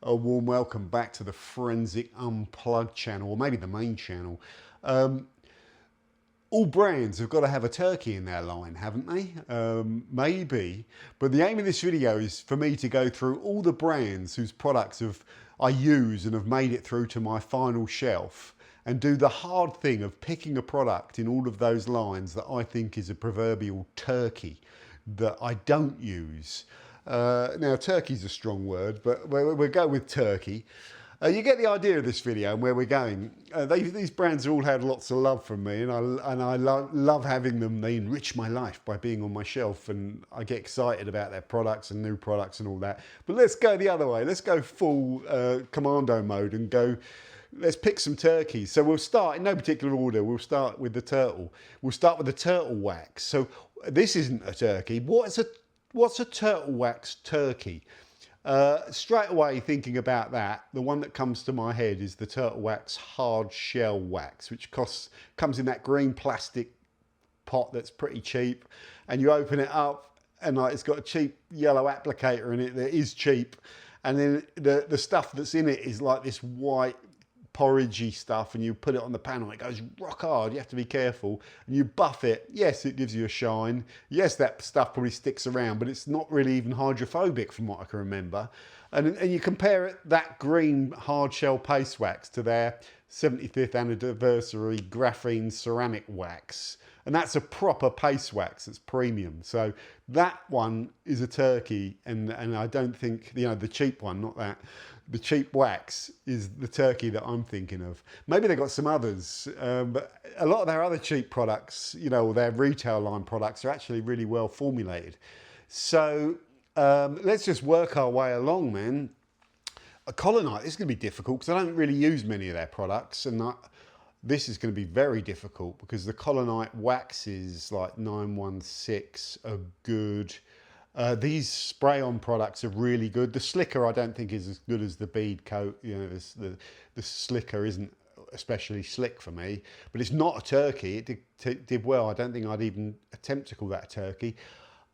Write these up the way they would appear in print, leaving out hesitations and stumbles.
A warm welcome back to the Forensic Unplugged channel, or maybe the main channel. All brands have got to have a turkey in their line, haven't they? Maybe. But the aim of this video is for me to go through all the brands whose products I use and have made it through to my final shelf, and do the hard thing of picking a product in all of those lines that I think is a proverbial turkey that I don't use. Now, turkey's a strong word, but we'll go with turkey. You get the idea of this video and where we're going. These brands have all had lots of love from me, and I love having them. They enrich my life by being on my shelf, and I get excited about their products and new products and all that. But let's go the other way. Let's go full commando mode and go. Let's pick some turkeys. So we'll start in no particular order. We'll start with the turtle. We'll start with the turtle wax. So this isn't a turkey. What's a turtle wax turkey? Straight away thinking about that, the one that comes to my head is the turtle wax hard shell wax, which comes in that green plastic pot that's pretty cheap, and you open it up and it's got a cheap yellow applicator in it that is cheap, and then the stuff that's in it is like this white porridgey stuff, and you put it on the panel, it goes rock hard. You have to be careful, and you buff it. Yes, it gives you a shine. Yes, that stuff probably sticks around, but it's not really even hydrophobic from what I can remember. And you compare that green hard shell paste wax to their 75th anniversary graphene ceramic wax, and that's a proper paste wax. It's premium. So that one is a turkey, and I don't think, the cheap one, not that. The cheap wax is the turkey that I'm thinking of. Maybe they've got some others, but a lot of their other cheap products, their retail line products, are actually really well formulated. So let's just work our way along, man. A Colonite, this is going to be difficult because I don't really use many of their products, and this is going to be very difficult because the Colonite waxes like 916 are good. These spray-on products are really good. The slicker I don't think is as good as the bead coat. The slicker isn't especially slick for me, but it's not a turkey. It did well. I don't think I'd even attempt to call that a turkey.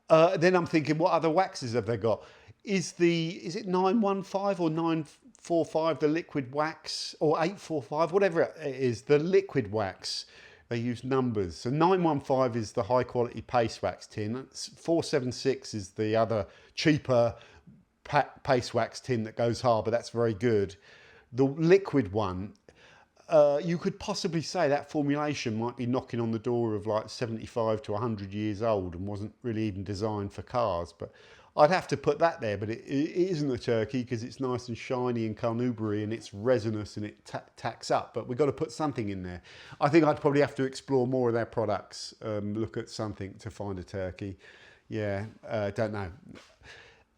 Then I'm thinking, what other waxes have they got? Is it 915 or 945 the liquid wax, or 845, whatever it is, the liquid wax? They use numbers. So 915 is the high quality paste wax tin. 476 is the other cheaper paste wax tin that goes hard, but that's very good. The liquid one, you could possibly say that formulation might be knocking on the door of like 75 to 100 years old and wasn't really even designed for cars. But I'd have to put that there, but it isn't a turkey because it's nice and shiny and carnaubery and it's resinous and it tacks up, but we've got to put something in there. I think I'd probably have to explore more of their products, look at something to find a turkey. Yeah, don't know.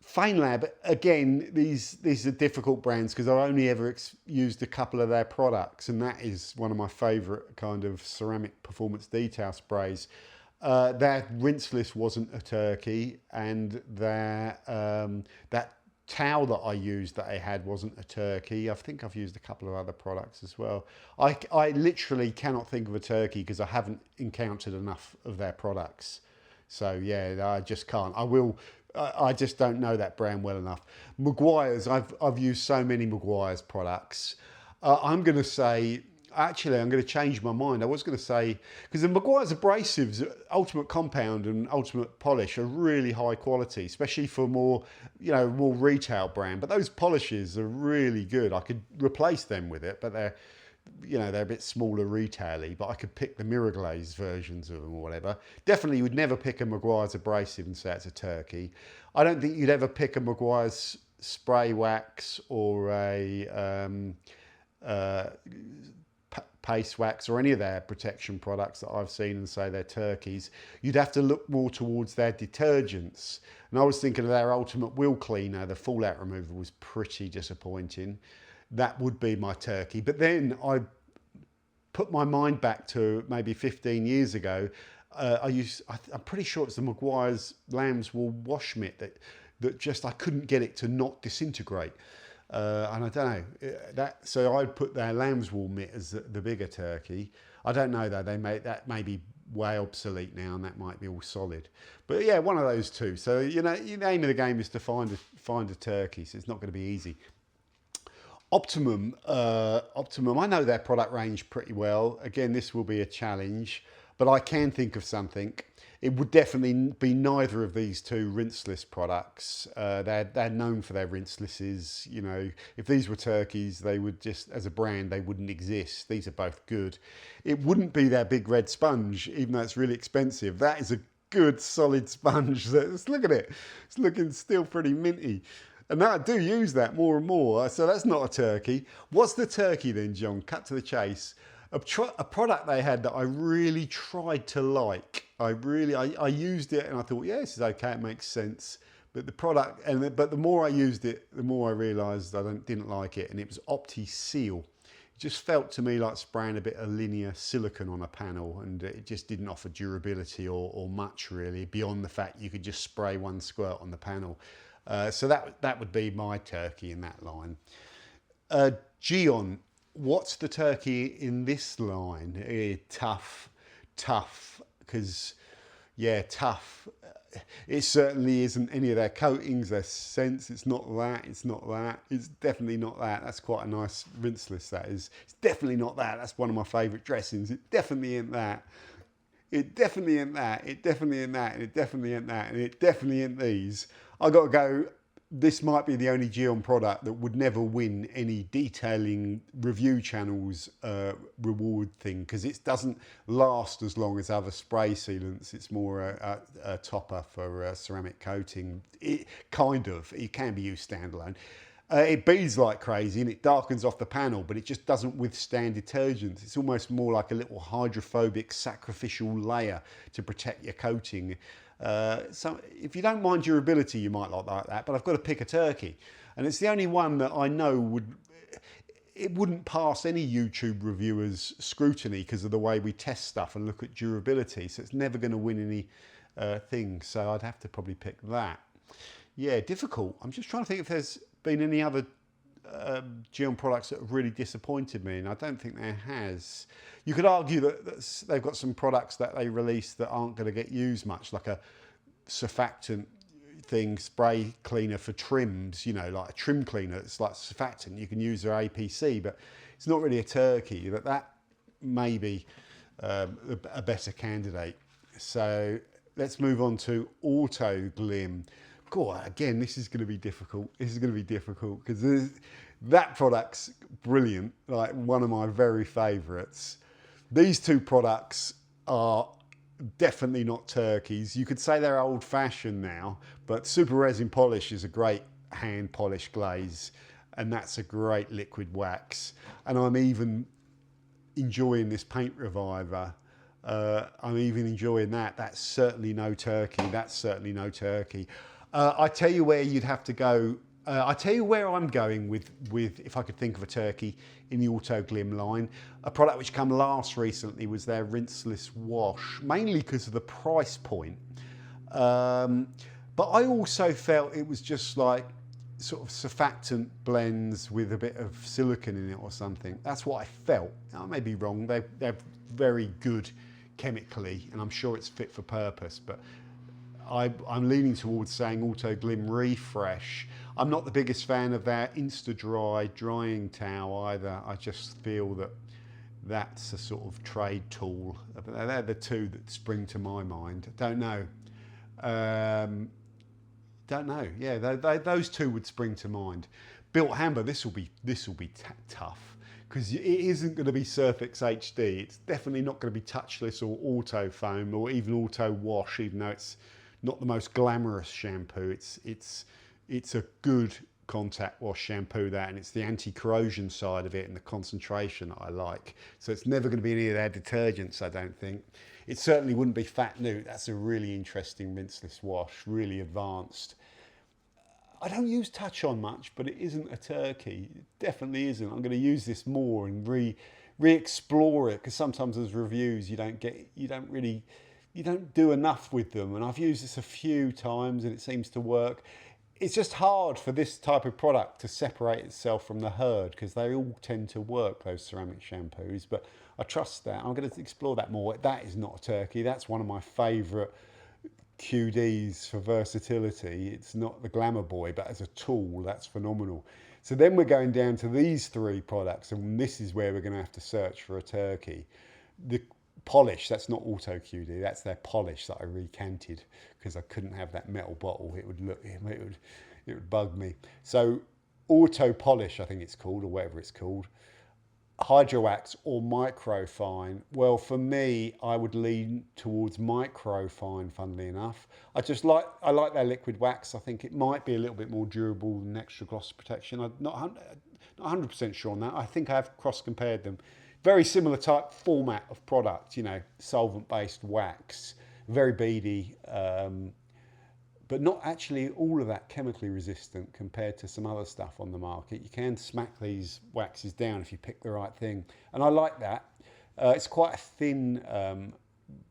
Feynlab, again, these are difficult brands because I've only ever used a couple of their products, and that is one of my favourite kind of ceramic performance detail sprays. Their rinseless wasn't a turkey, and that towel that I used that I had wasn't a turkey. I think I've used a couple of other products as well. I literally cannot think of a turkey because I haven't encountered enough of their products. So yeah, I just can't. I just don't know that brand well enough. Meguiar's, I've used so many Meguiar's products. I'm going to say, actually, I'm going to change my mind. I was going to say, because the Meguiar's abrasives, Ultimate Compound and Ultimate Polish are really high quality, especially for more retail brand. But those polishes are really good. I could replace them with it, but they're a bit smaller retail-y, but I could pick the mirror glaze versions of them or whatever. Definitely, you would never pick a Meguiar's abrasive and say it's a turkey. I don't think you'd ever pick a Meguiar's spray wax or a paste wax or any of their protection products that I've seen and say they're turkeys. You'd have to look more towards their detergents. And I was thinking of their Ultimate Wheel Cleaner. The fallout remover was pretty disappointing. That would be my turkey. But then I put my mind back to maybe 15 years ago. I'm pretty sure it's the Meguiar's lamb's wool wash mitt that just, I couldn't get it to not disintegrate. And I don't know, so I'd put their lamb's wool mitt as the bigger turkey. I don't know though, that may be way obsolete now, and that might be all solid. But yeah, one of those two. So the aim of the game is to find a turkey, so it's not going to be easy. Optimum, I know their product range pretty well. Again, this will be a challenge, but I can think of something. It would definitely be neither of these two rinseless products. They're known for their rinselesses. You know, if these were turkeys, they would just, as a brand, they wouldn't exist. These are both good. It wouldn't be their big red sponge, even though it's really expensive. That is a good solid sponge. Look at it. It's looking still pretty minty. And I do use that more and more, so that's not a turkey. What's the turkey then, John? Cut to the chase. A product they had that I really tried to like. I used it and I thought, yeah, this is okay, it makes sense. But the product, but the more I used it, the more I realised I didn't like it, and it was Opti-Seal. It just felt to me like spraying a bit of linear silicone on a panel, and it just didn't offer durability or much really, beyond the fact you could just spray one squirt on the panel. So that would be my turkey in that line. Gyeon, what's the turkey in this line? Tough, because, yeah, tough. It certainly isn't any of their coatings, their scents. It's not that, it's not that. It's definitely not that. That's quite a nice rinseless, that is. It's definitely not that. That's one of my favourite dressings. It definitely ain't that. It definitely ain't that. It definitely ain't that. And it definitely ain't that. And it definitely ain't these. I got to go. This might be the only Gyeon product that would never win any detailing review channels reward thing, because it doesn't last as long as other spray sealants. It's more a topper for ceramic coating. It can be used standalone. It beads like crazy and it darkens off the panel, but it just doesn't withstand detergents. It's almost more like a little hydrophobic sacrificial layer to protect your coating. So if you don't mind durability, you might like that, but I've got to pick a turkey. And it's the only one that I know wouldn't pass any YouTube reviewer's scrutiny because of the way we test stuff and look at durability. So it's never going to win any things. So I'd have to probably pick that. Yeah, difficult. I'm just trying to think if there's been any other Gyeon products that have really disappointed me, and I don't think there has. You could argue that they've got some products that they release that aren't going to get used much, like a surfactant thing, spray cleaner for trims, you know, like a trim cleaner. It's like surfactant. You can use their APC, but it's not really a turkey. But that may be a better candidate. So let's move on to Autoglym. God, again, this is going to be difficult. This is going to be difficult because that product's brilliant, like one of my very favourites. These two products are definitely not turkeys. You could say they're old-fashioned now, but Super Resin Polish is a great hand polish glaze, and that's a great liquid wax. And I'm even enjoying this Paint Reviver. I'm even enjoying that. That's certainly no turkey. That's certainly no turkey. I tell you where you'd have to go. I tell you where I'm going with if I could think of a turkey in the Autoglym line. A product which came last recently was their rinseless wash, mainly because of the price point. But I also felt it was just like sort of surfactant blends with a bit of silicone in it or something. That's what I felt. I may be wrong. They're very good chemically, and I'm sure it's fit for purpose, but I'm leaning towards saying Autoglym Refresh. I'm not the biggest fan of their Insta-Dry drying towel either. I just feel that that's a sort of trade tool. They're the two that spring to my mind. Don't know. Don't know. Yeah, those two would spring to mind. Bilt Hamber. This will be tough because it isn't going to be Surfix HD. It's definitely not going to be touchless or auto foam or even auto wash, even though it's not the most glamorous shampoo. It's a good contact wash shampoo, that, and it's the anti-corrosion side of it and the concentration that I like. So it's never going to be any of their detergents, I don't think. It certainly wouldn't be Fat Newt. That's a really interesting rinseless wash, really advanced. I don't use Touch On much, but it isn't a turkey. It definitely isn't. I'm going to use this more and re-explore it, because sometimes as reviews you don't do enough with them, and I've used this a few times and it seems to work. It's just hard for this type of product to separate itself from the herd because they all tend to work, those ceramic shampoos, but I trust that. I'm going to explore that more. That is not a turkey. That's one of my favourite QDs for versatility. It's not the Glamour Boy, but as a tool, that's phenomenal. So then we're going down to these three products, and this is where we're going to have to search for a turkey. The polish, that's not Auto QD, that's their polish that I recanted because I couldn't have that metal bottle. It would bug me. So Auto Polish, I think it's called, or whatever it's called. Hydrowax or microfine. Well, for me, I would lean towards microfine, funnily enough. I like their liquid wax. I think it might be a little bit more durable than extra gloss protection. I'm not 100% sure on that. I think I have cross-compared them. Very similar type format of product, you know, solvent-based wax, very beady, but not actually all of that chemically resistant compared to some other stuff on the market. You can smack these waxes down if you pick the right thing. And I like that. It's quite a thin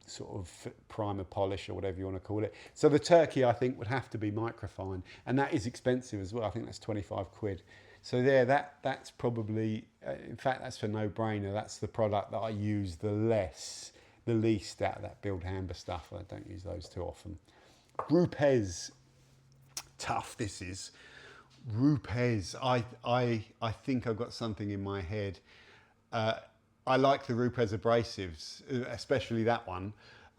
sort of primer polish or whatever you want to call it. So the turkey, I think, would have to be microfine. And that is expensive as well. I think that's 25 quid. So there, that's probably, in fact, that's a no-brainer. That's the product that I use the least out of that Bilt Hamber stuff. I don't use those too often. Rupes, tough this is. Rupes, I think I've got something in my head. I like the Rupes abrasives, especially that one.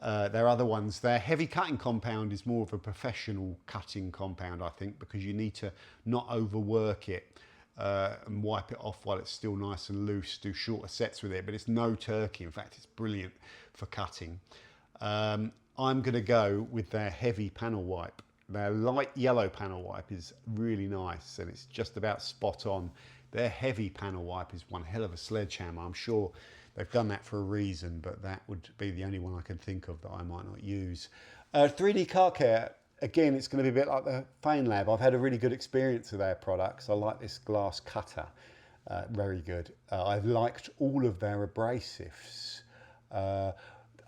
Their other ones, their heavy cutting compound is more of a professional cutting compound, I think, because you need to not overwork it and wipe it off while it's still nice and loose, do shorter sets with it, but it's no turkey. In fact, it's brilliant for cutting. I'm going to go with their heavy panel wipe. Their light yellow panel wipe is really nice and it's just about spot on. Their heavy panel wipe is one hell of a sledgehammer. I'm sure they've done that for a reason, but that would be the only one I can think of that I might not use. 3D Car Care, again, it's going to be a bit like the Feynlab. I've had a really good experience with their products. I like this glass cutter, very good. I've liked all of their abrasives.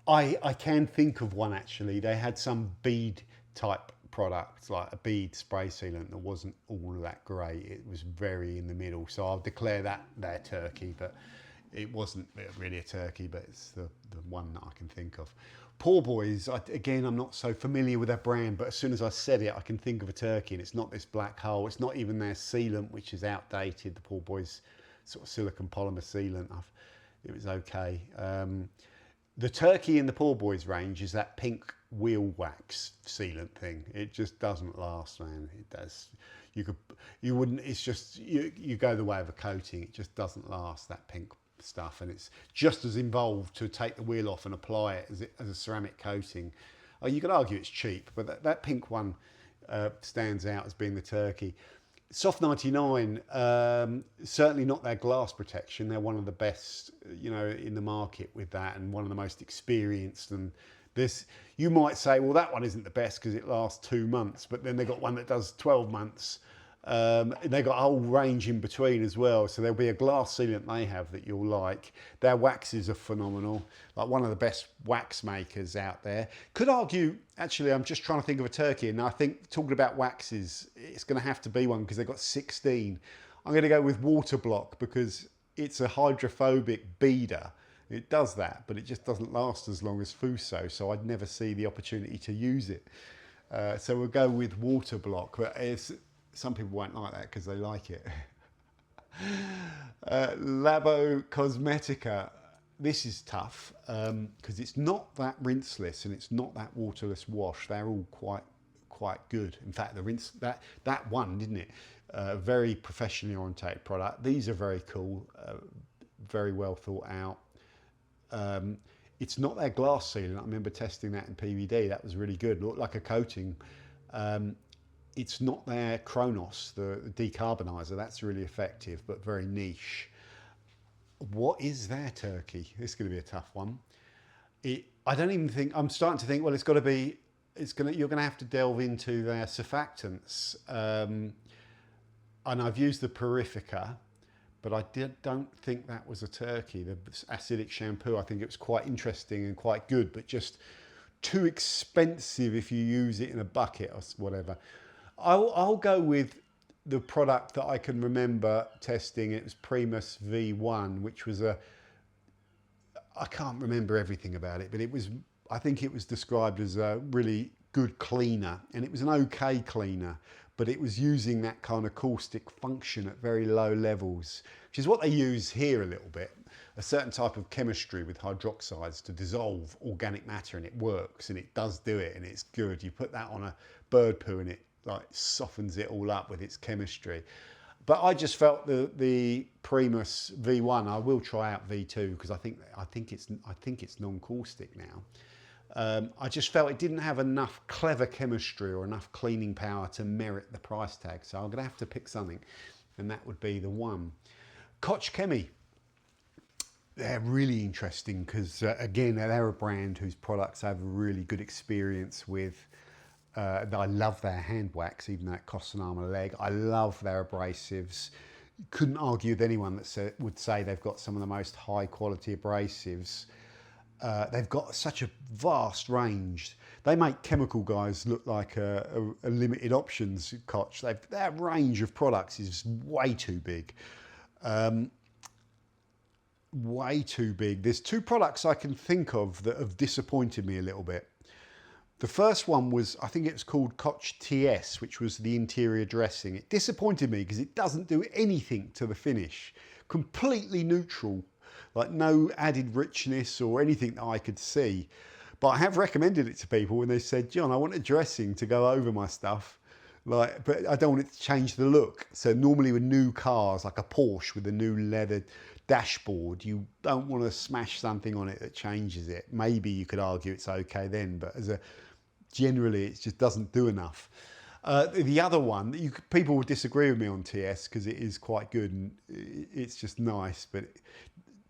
I can think of one actually. They had some bead type product, like a bead spray sealant that wasn't all that great. It was very in the middle. So I'll declare that their turkey, but it wasn't really a turkey, but it's the one that I can think of. Poorboys, again, I'm not so familiar with their brand, but as soon as I said it, I can think of a turkey, and it's not this black hole. It's not even their sealant, which is outdated. The Poorboys sort of silicon polymer sealant. It was okay. The turkey in the Poorboys range is that pink wheel wax sealant thing. It just doesn't last, man. It does. You wouldn't. It's just you go the way of a coating. It just doesn't last, that pink stuff, and it's just as involved to take the wheel off and apply it as a ceramic coating. Oh, you could argue it's cheap, but that pink one stands out as being the turkey. Soft 99, certainly not their glass protection. They're one of the best, you know, in the market with that, and one of the most experienced. And this, you might say, well, that one isn't the best because it lasts 2 months, but then they've got one that does 12 months. They've got a whole range in between as well. So there'll be a glass sealant they have that you'll like. Their waxes are phenomenal. Like one of the best wax makers out there. Could argue, actually, I'm just trying to think of a turkey. And I think talking about waxes, it's going to have to be one because they've got 16. I'm going to go with Water Block because it's a hydrophobic beader. It does that, but it just doesn't last as long as Fuso. So I'd never see the opportunity to use it. So we'll go with Water Block. But some people won't like that because they like it. Labo Cosmetica. This is tough because it's not that rinseless and it's not that waterless wash. They're all quite good. In fact, the rinse that one, didn't it? Very professionally orientated product. These are very cool, very well thought out. It's not their glass sealant. I remember testing that in PVD. That was really good. Looked like a coating. It's not their Kronos, the decarbonizer. That's really effective, but very niche. What is their turkey? This is going to be a tough one. I don't even think, I'm starting to think, well, you're going to have to delve into their surfactants. And I've used the Purifica, but I don't think that was a turkey. The acidic shampoo, I think it was quite interesting and quite good, but just too expensive if you use it in a bucket or whatever. I'll go with the product that I can remember testing. It was Primus V1, which was I can't remember everything about it, but I think it was described as a really good cleaner, and it was an okay cleaner, but it was using that kind of caustic function at very low levels, which is what they use here a little bit. A certain type of chemistry with hydroxides to dissolve organic matter, and it works, and it does do it, and it's good. You put that on a bird poo and it like softens it all up with its chemistry. But I just felt the Primus V1. I will try out V2 because I think it's non-caustic now. I just felt it didn't have enough clever chemistry or enough cleaning power to merit the price tag. So I'm going to have to pick something, and that would be the one. Koch Chemie. They're really interesting because, again, they're a brand whose products I have a really good experience with. I love their hand wax, even though it costs an arm and a leg. I love their abrasives. Couldn't argue with anyone that would say they've got some of the most high quality abrasives. They've got such a vast range. They make chemical guys look like a limited options Koch. Their range of products is way too big. Way too big. There's two products I can think of that have disappointed me a little bit. The first one was, I think it was called Koch TS, which was the interior dressing. It disappointed me because it doesn't do anything to the finish. Completely neutral, like no added richness or anything that I could see. But I have recommended it to people when they said, John, I want a dressing to go over my stuff. But I don't want it to change the look. So normally with new cars, like a Porsche with a new leather dashboard, you don't want to smash something on it that changes it. Maybe you could argue it's okay then, but generally it just doesn't do enough. The other one, people would disagree with me on TS because it is quite good and it's just nice, but it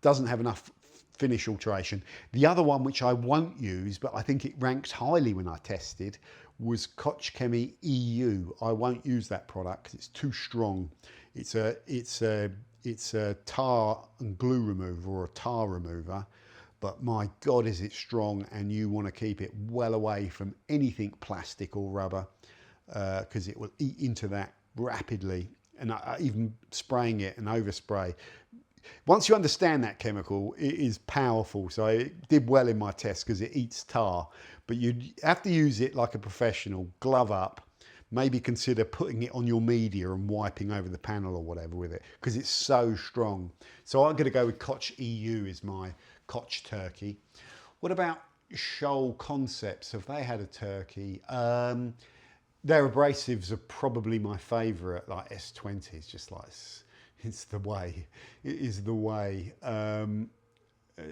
doesn't have enough finish alteration. The other one, which I won't use, but I think it ranked highly when I tested, was Koch Chemie EU. I won't use that product because it's too strong. It's a tar and glue remover, or a tar remover, but my God, is it strong, and you want to keep it well away from anything plastic or rubber because it will eat into that rapidly. And even spraying it and overspray. Once you understand that chemical, it is powerful. So it did well in my test because it eats tar, but you have to use it like a professional, glove up. Maybe consider putting it on your media and wiping over the panel or whatever with it because it's so strong. So I'm going to go with Koch EU is my Koch turkey. What about Scholl Concepts? Have they had a turkey? Their abrasives are probably my favourite, like S20 is just like, it's the way. It is the way.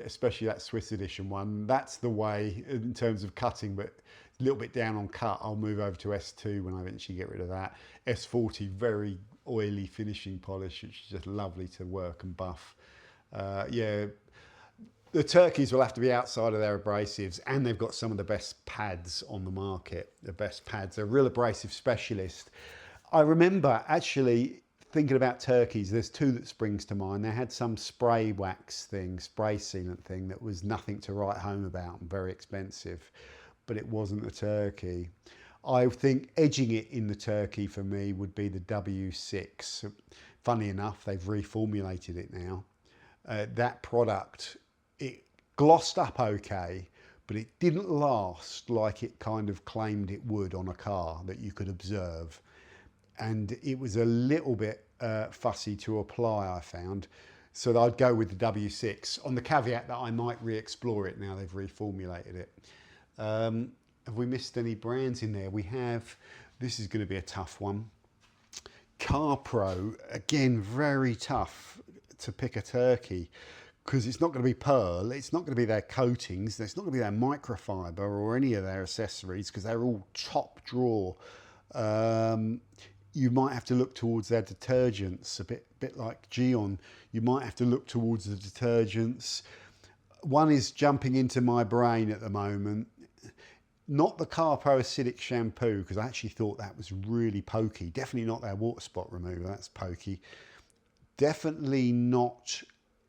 Especially that Swiss edition one. That's the way in terms of cutting, but a little bit down on cut. I'll move over to S2 when I eventually get rid of that. S40, very oily finishing polish, which is just lovely to work and buff. Yeah, the turkeys will have to be outside of their abrasives, and they've got some of the best pads on the market. The best pads. They're a real abrasive specialist. I remember actually thinking about turkeys, there's two that springs to mind. They had some spray wax thing, spray sealant thing that was nothing to write home about and very expensive, but it wasn't a turkey. I think edging it in the turkey for me would be the W6. Funny enough, they've reformulated it now. That product, it glossed up okay, but it didn't last like it kind of claimed it would on a car that you could observe. And it was a little bit fussy to apply, I found. So I'd go with the W6 on the caveat that I might re-explore it now they've reformulated it. Have we missed any brands in there? We have, this is going to be a tough one. CarPro, again, very tough to pick a turkey because it's not going to be pearl, it's not going to be their coatings, it's not going to be their microfiber or any of their accessories because they're all top drawer. You might have to look towards their detergents, a bit like Gyeon. You might have to look towards the detergents. One is jumping into my brain at the moment. Not the CarPro acidic shampoo, because I actually thought that was really pokey. Definitely not their water spot remover, that's pokey. Definitely not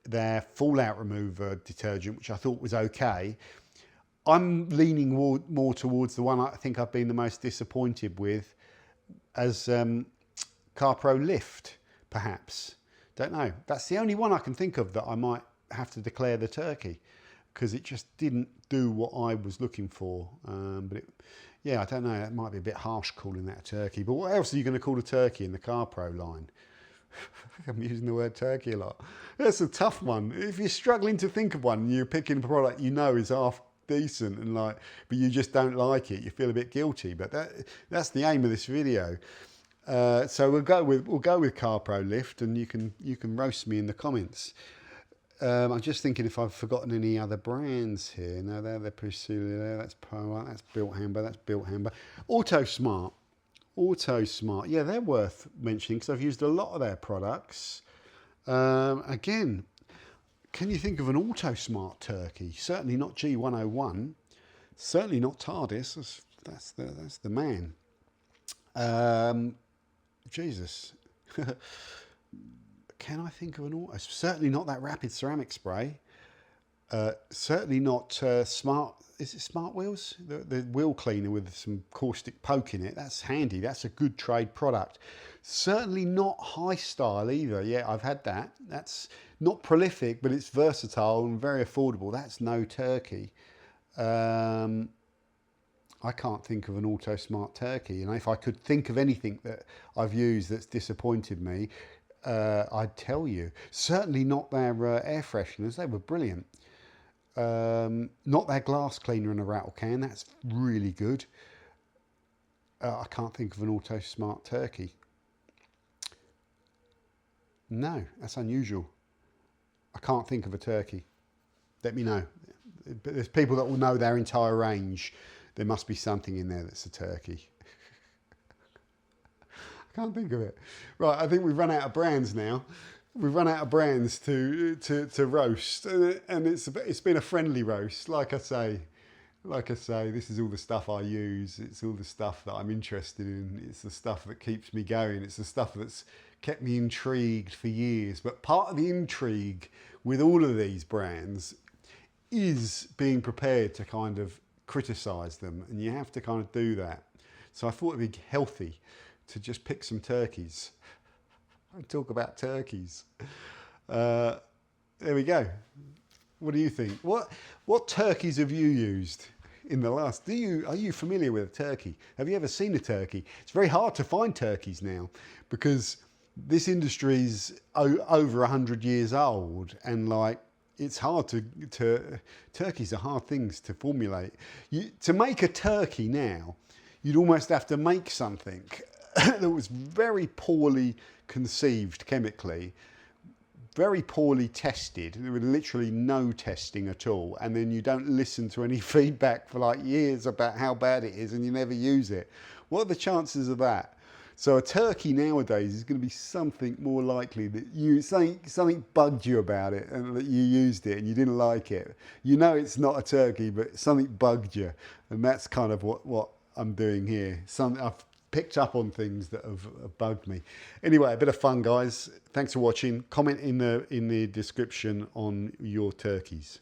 their fallout remover detergent, which I thought was okay. I'm leaning more towards the one I think I've been the most disappointed with, as CarPro Lift, perhaps. Don't know. That's the only one I can think of that I might have to declare the turkey because it just didn't do what I was looking for. But yeah, I don't know, that might be a bit harsh calling that a turkey, but what else are you going to call a turkey in the CarPro line? I'm using the word turkey a lot. That's a tough one. If you're struggling to think of one and you're picking a product you know is half decent and like, but you just don't like it, you feel a bit guilty. But that's the aim of this video. So we'll go with CarPro Lift, and you can roast me in the comments. I'm just thinking if I've forgotten any other brands here. No, they're Priscilla there. That's Power. That's Bilt Hamber. That's Bilt Hamber. Autosmart. Yeah, they're worth mentioning because I've used a lot of their products. Again, can you think of an Autosmart turkey? Certainly not G101. Certainly not TARDIS. That's the man. Jesus. Can I think of an auto? Certainly not that rapid ceramic spray. Certainly not smart. Is it Smart Wheels? The wheel cleaner with some caustic poke in it. That's handy. That's a good trade product. Certainly not High Style either. Yeah, I've had that. That's not prolific, but it's versatile and very affordable. That's no turkey. I can't think of an Autosmart turkey. And if I could think of anything that I've used that's disappointed me, I'd tell you. Certainly not their air fresheners. They were brilliant. Not their glass cleaner in a rattle can. That's really good. I can't think of an Autosmart turkey. No, that's unusual. I can't think of a turkey. Let me know. But there's people that will know their entire range. There must be something in there that's a turkey. I can't think of it. Right, I think we've run out of brands now. We've run out of brands to roast, and it's been a friendly roast. Like I say, this is all the stuff I use. It's all the stuff that I'm interested in. It's the stuff that keeps me going. It's the stuff that's kept me intrigued for years. But part of the intrigue with all of these brands is being prepared to kind of criticize them, and you have to kind of do that. So I thought it'd be healthy to just pick some turkeys and talk about turkeys. There we go. What do you think? What turkeys have you used in the last? Are you familiar with a turkey? Have you ever seen a turkey? It's very hard to find turkeys now because this industry's over 100 years old, and like it's hard to turkeys are hard things to formulate. To make a turkey now, you'd almost have to make something that was very poorly conceived chemically, very poorly tested, with literally no testing at all, and then you don't listen to any feedback for like years about how bad it is and you never use it. What are the chances of that? So a turkey nowadays is going to be something more likely that something bugged you about it and that you used it and you didn't like it. You know it's not a turkey, but something bugged you, and that's kind of what I'm doing here. I've picked up on things that have bugged me. Anyway, a bit of fun, guys. Thanks for watching. Comment in the description on your turkeys.